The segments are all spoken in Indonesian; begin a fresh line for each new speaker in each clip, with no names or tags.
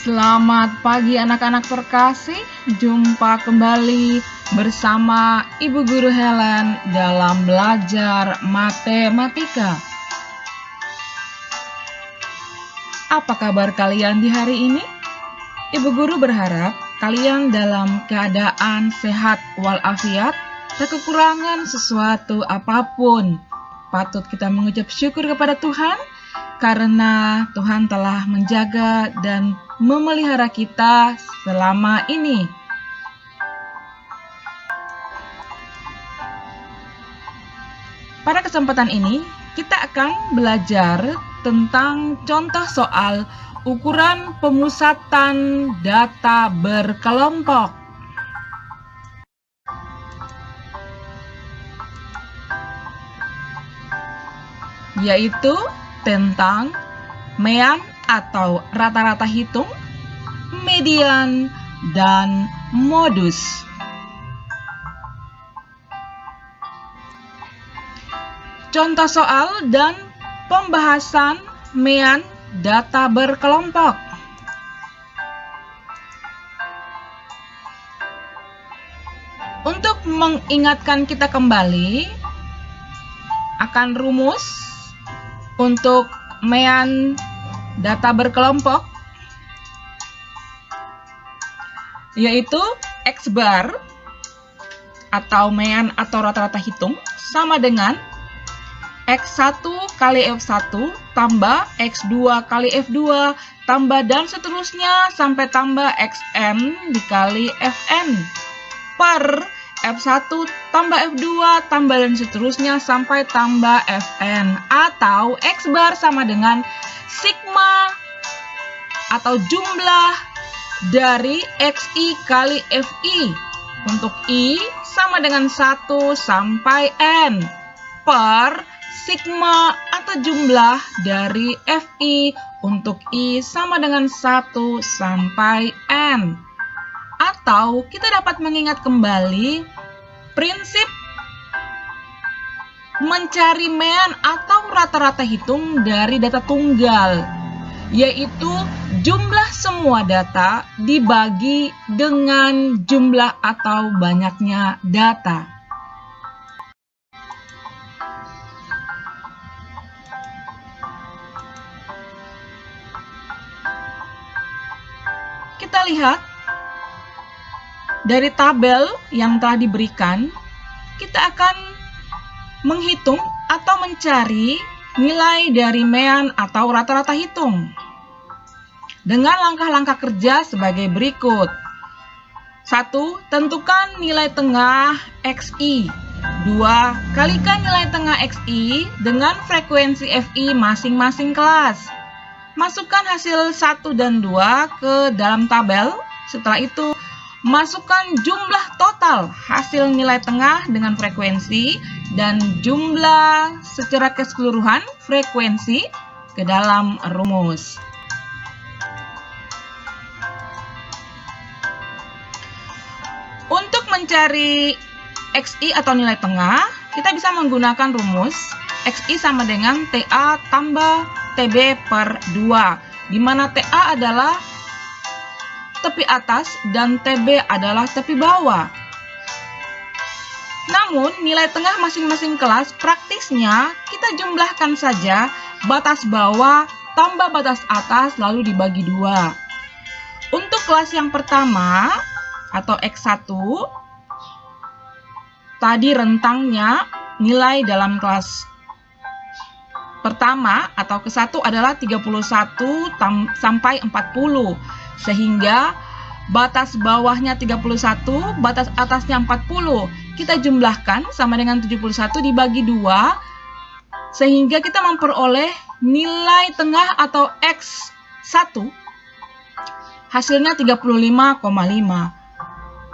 Selamat pagi anak-anak terkasih, jumpa kembali bersama Ibu Guru Helen dalam belajar matematika. Apa kabar kalian di hari ini? Ibu Guru berharap kalian dalam keadaan sehat walafiat, tak kekurangan sesuatu apapun. Patut kita mengucap syukur kepada Tuhan, karena Tuhan telah menjaga dan memelihara kita selama ini. Pada kesempatan ini, kita akan belajar tentang contoh soal ukuran pemusatan data berkelompok. Yaitu tentang mean atau rata-rata hitung, median, dan modus. Contoh soal dan pembahasan mean data berkelompok. Untuk mengingatkan kita kembali akan rumus untuk mean data berkelompok, yaitu X bar atau mean atau rata-rata hitung sama dengan X1 kali F1 tambah X2 kali F2 tambah dan seterusnya sampai tambah Xn dikali Fn per F1 tambah F2 tambah dan seterusnya sampai tambah Fn, atau X bar sama dengan sigma atau jumlah dari Xi kali Fi. Untuk I sama dengan 1 sampai N per sigma atau jumlah dari Fi untuk I sama dengan 1 sampai N. Atau kita dapat mengingat kembali prinsip mencari mean atau rata-rata hitung dari data tunggal, yaitu jumlah semua data dibagi dengan jumlah atau banyaknya data. Kita lihat dari tabel yang telah diberikan, kita akan menghitung atau mencari nilai dari mean atau rata-rata hitung dengan langkah-langkah kerja sebagai berikut. 1. Tentukan nilai tengah Xi. 2. Kalikan nilai tengah Xi dengan frekuensi Fi masing-masing kelas. Masukkan hasil 1 dan 2 ke dalam tabel. Setelah itu, masukkan jumlah total hasil nilai tengah dengan frekuensi dan jumlah secara keseluruhan frekuensi ke dalam rumus. Untuk mencari Xi atau nilai tengah, kita bisa menggunakan rumus Xi sama dengan TA tambah TB per 2, di mana TA adalah tepi atas dan TB adalah tepi bawah. Namun, nilai tengah masing-masing kelas praktisnya kita jumlahkan saja batas bawah tambah batas atas lalu dibagi 2. Untuk kelas yang pertama atau X1, tadi rentangnya nilai dalam kelas pertama atau ke-1 adalah 31 sampai 40. Sehingga batas bawahnya 31, batas atasnya 40. Kita jumlahkan sama dengan 71 dibagi 2, sehingga kita memperoleh nilai tengah atau X1. Hasilnya 35,5.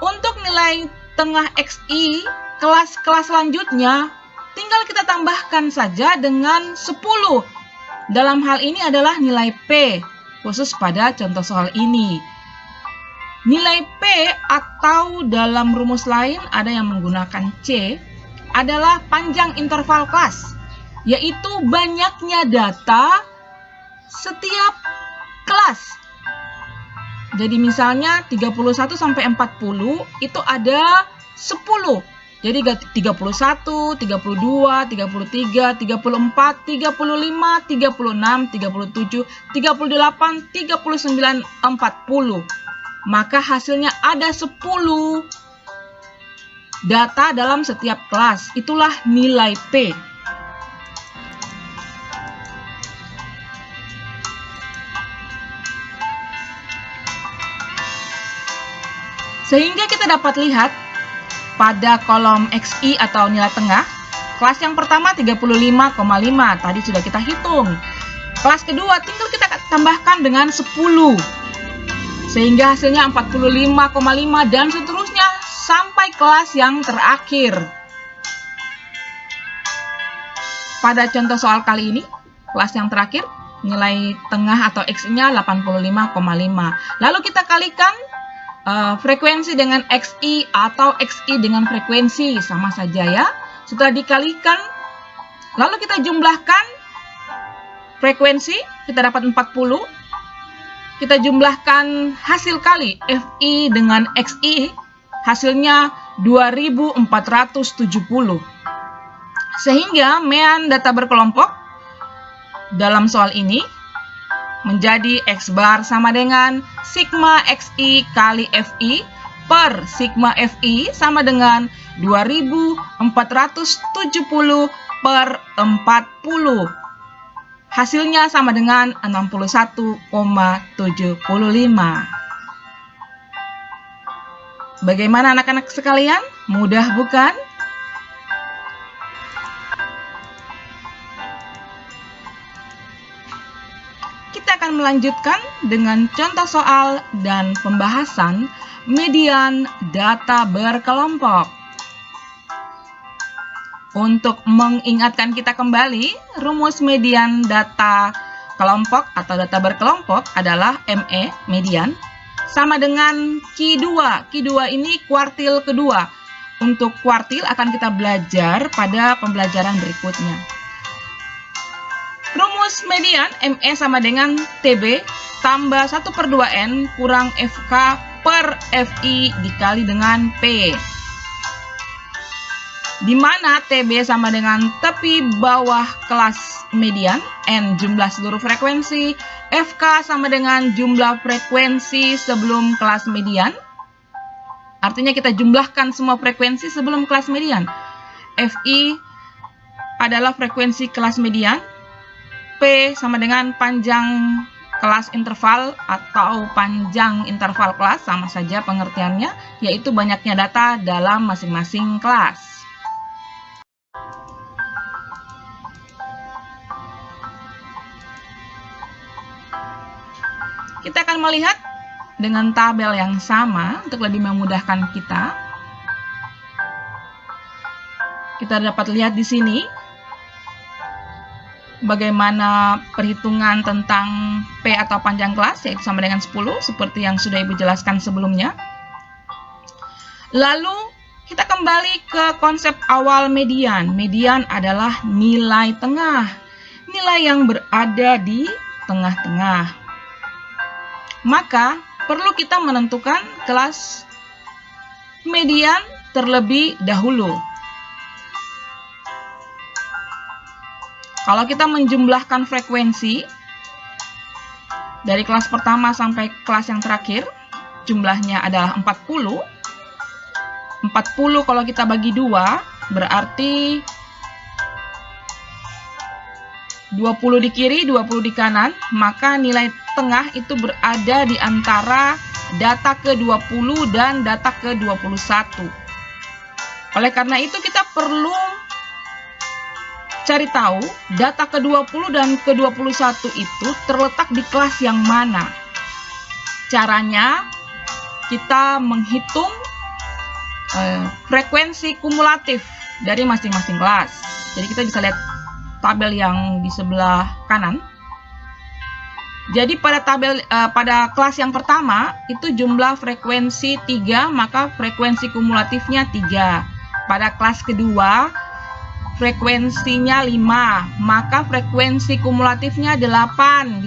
Untuk nilai tengah Xi, kelas-kelas selanjutnya, tinggal kita tambahkan saja dengan 10. Dalam hal ini adalah nilai P. Khusus pada contoh soal ini. Nilai P atau dalam rumus lain ada yang menggunakan C adalah panjang interval kelas, yaitu banyaknya data setiap kelas. Jadi misalnya 31 sampai 40 itu ada 10. Jadi 31, 32, 33, 34, 35, 36, 37, 38, 39, 40. Maka hasilnya ada 10 data dalam setiap kelas. Itulah nilai P. Sehingga kita dapat lihat pada kolom XI atau nilai tengah, kelas yang pertama 35,5, tadi sudah kita hitung. Kelas kedua tinggal kita tambahkan dengan 10. Sehingga hasilnya 45,5 dan seterusnya sampai kelas yang terakhir. Pada contoh soal kali ini, kelas yang terakhir, nilai tengah atau XI-nya 85,5. Lalu kita kalikan frekuensi dengan XI atau XI dengan frekuensi, sama saja ya. Setelah dikalikan, lalu kita jumlahkan frekuensi, kita dapat 40. Kita jumlahkan hasil kali FI dengan XI, hasilnya 2470. Sehingga mean data berkelompok dalam soal ini menjadi X bar sama dengan sigma XI kali FI per sigma FI sama dengan 2470 per 40. Hasilnya sama dengan 61,75. Bagaimana anak-anak sekalian? Mudah bukan? Kita akan melanjutkan dengan contoh soal dan pembahasan median data berkelompok. Untuk mengingatkan kita kembali, rumus median data kelompok atau data berkelompok adalah ME, median, sama dengan Q2. Q2 ini kuartil kedua. Untuk kuartil akan kita belajar pada pembelajaran berikutnya. Rumus median ME sama dengan TB tambah 1/2N kurang FK per FI dikali dengan P. Di mana TB sama dengan tepi bawah kelas median, N jumlah seluruh frekuensi, FK sama dengan jumlah frekuensi sebelum kelas median. Artinya kita jumlahkan semua frekuensi sebelum kelas median. FI adalah frekuensi kelas median, P sama dengan panjang kelas interval atau panjang interval kelas, sama saja pengertiannya, yaitu banyaknya data dalam masing-masing kelas. Kita akan melihat dengan tabel yang sama untuk lebih memudahkan kita. Kita dapat lihat di sini bagaimana perhitungan tentang P atau panjang kelas, yaitu sama dengan 10, seperti yang sudah Ibu jelaskan sebelumnya. Lalu kita kembali ke konsep awal median. Median adalah nilai tengah, nilai yang berada di tengah-tengah. Maka perlu kita menentukan kelas median terlebih dahulu. Kalau kita menjumlahkan frekuensi dari kelas pertama sampai kelas yang terakhir, jumlahnya adalah 40. 40 kalau kita bagi 2 berarti 20 di kiri, 20 di kanan, maka nilai tengah itu berada di antara data ke-20 dan data ke-21. Oleh karena itu kita perlu cari tahu data ke-20 dan ke-21 itu terletak di kelas yang mana. Caranya kita menghitung frekuensi kumulatif dari masing-masing kelas. Jadi kita bisa lihat tabel yang di sebelah kanan. Jadi pada kelas yang pertama itu jumlah frekuensi 3, maka frekuensi kumulatifnya 3. Pada kelas kedua frekuensinya 5, maka frekuensi kumulatifnya 8,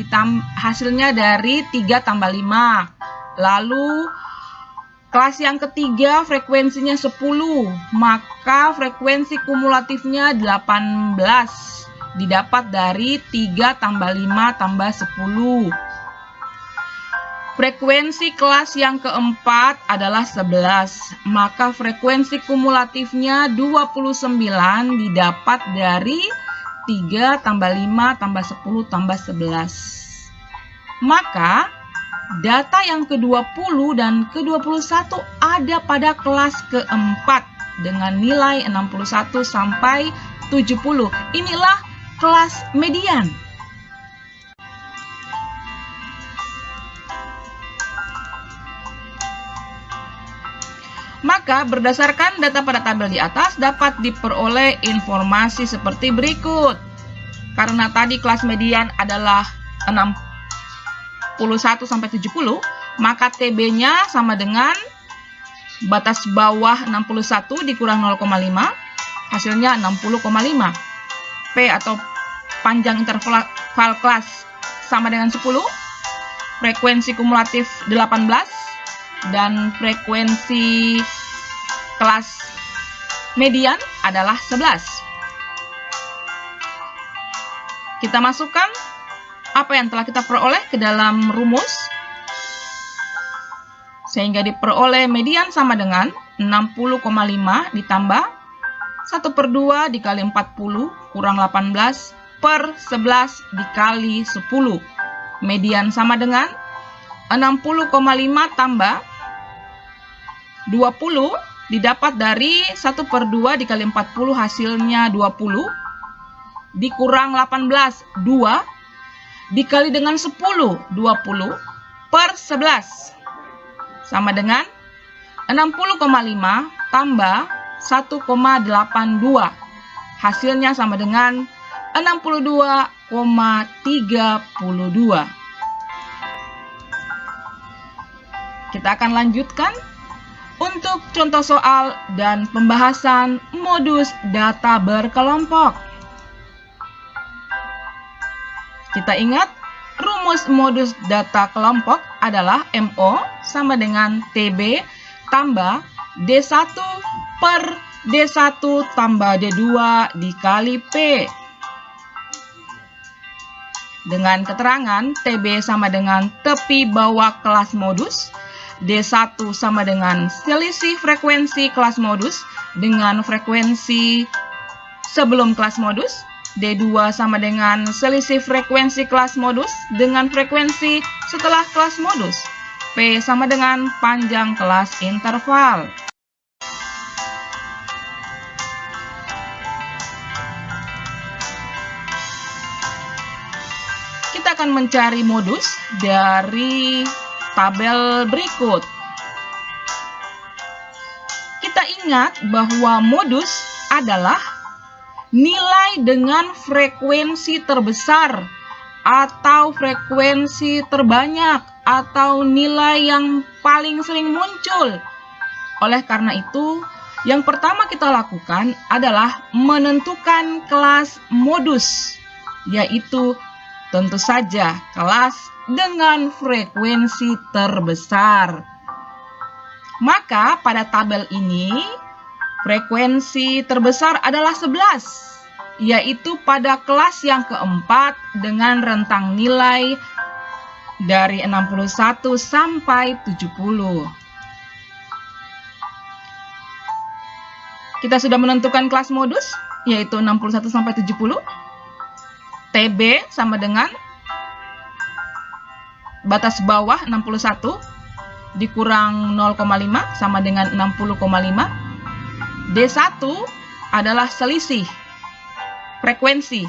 hasilnya dari 3 tambah 5. Lalu kelas yang ketiga frekuensinya 10, maka frekuensi kumulatifnya 18. Didapat dari 3 tambah 5 tambah 10. Frekuensi kelas yang keempat adalah 11, maka frekuensi kumulatifnya 29 didapat dari 3 tambah 5 tambah 10 tambah 11. Maka data yang ke-20 dan ke-21 ada pada kelas keempat dengan nilai 61 sampai 70. Inilah kelas median. Maka berdasarkan data pada tabel di atas dapat diperoleh informasi seperti berikut. Karena tadi kelas median adalah 61 sampai 70, maka TB-nya sama dengan batas bawah 61 dikurang 0,5, hasilnya 60,5. P atau panjang interval kelas sama dengan 10, frekuensi kumulatif 18, dan frekuensi kelas median adalah 11. Kita masukkan apa yang telah kita peroleh ke dalam rumus, sehingga diperoleh median sama dengan 60,5 ditambah 1/2 dikali 40 kurang 18 per 11 dikali 10. Median sama dengan 60,5 tambah 20 didapat dari 1/2 dikali 40 hasilnya 20 dikurang 18, 2 dikali dengan 10, 20 per 11 sama dengan 60,5 tambah 1,82. Hasilnya sama dengan 62,32. Kita akan lanjutkan untuk contoh soal dan pembahasan modus data berkelompok. Kita ingat, rumus modus data kelompok adalah MO sama dengan TB tambah D1 per D1 tambah D2 dikali P. Dengan keterangan TB sama dengan tepi bawah kelas modus, D1 sama dengan selisih frekuensi kelas modus dengan frekuensi sebelum kelas modus, D2 sama dengan selisih frekuensi kelas modus dengan frekuensi setelah kelas modus. P sama dengan panjang kelas interval. Kita akan mencari modus dari tabel berikut. Kita ingat bahwa modus adalah nilai dengan frekuensi terbesar atau frekuensi terbanyak atau nilai yang paling sering muncul. Oleh karena itu, yang pertama kita lakukan adalah menentukan kelas modus, yaitu tentu saja kelas dengan frekuensi terbesar. Maka pada tabel ini frekuensi terbesar adalah 11, yaitu pada kelas yang keempat dengan rentang nilai dari 61 sampai 70. Kita sudah menentukan kelas modus, yaitu 61 sampai 70. TB sama dengan batas bawah 61 dikurang 0,5 sama dengan 60,5. D1 adalah selisih frekuensi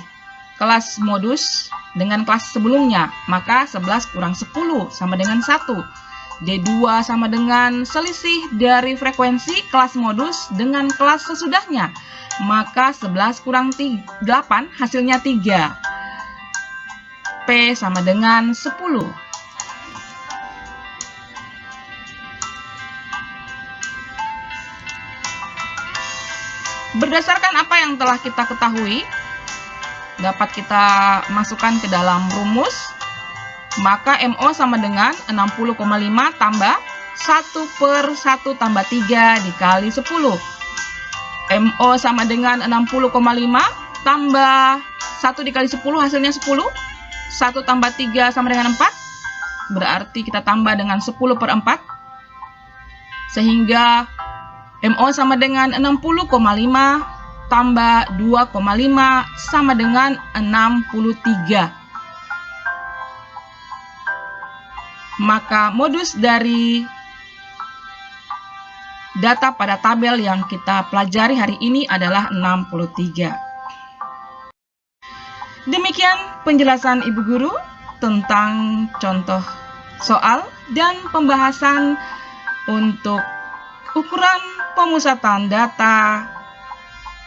kelas modus dengan kelas sebelumnya, maka 11 kurang 10 sama dengan 1. D2 sama dengan selisih dari frekuensi kelas modus dengan kelas sesudahnya, maka 11 kurang 8 hasilnya 3. P sama dengan 10. Berdasarkan apa yang telah kita ketahui, dapat kita masukkan ke dalam rumus. Maka MO sama dengan 60,5 tambah 1/1 tambah 3 dikali 10. MO sama dengan 60,5 tambah 1 dikali 10 hasilnya 10. 1 tambah 3 sama dengan 4. Berarti kita tambah dengan 10/4. Sehingga MO sama dengan 60,5 tambah 2,5 sama dengan 63. Maka modus dari data pada tabel yang kita pelajari hari ini adalah 63. Demikian penjelasan Ibu Guru tentang contoh soal dan pembahasan untuk ukuran pemusatan data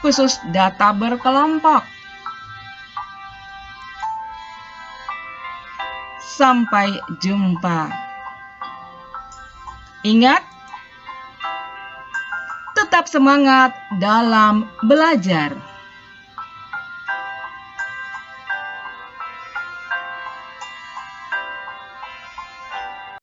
khusus data berkelompok. Sampai jumpa. Ingat, tetap semangat dalam belajar.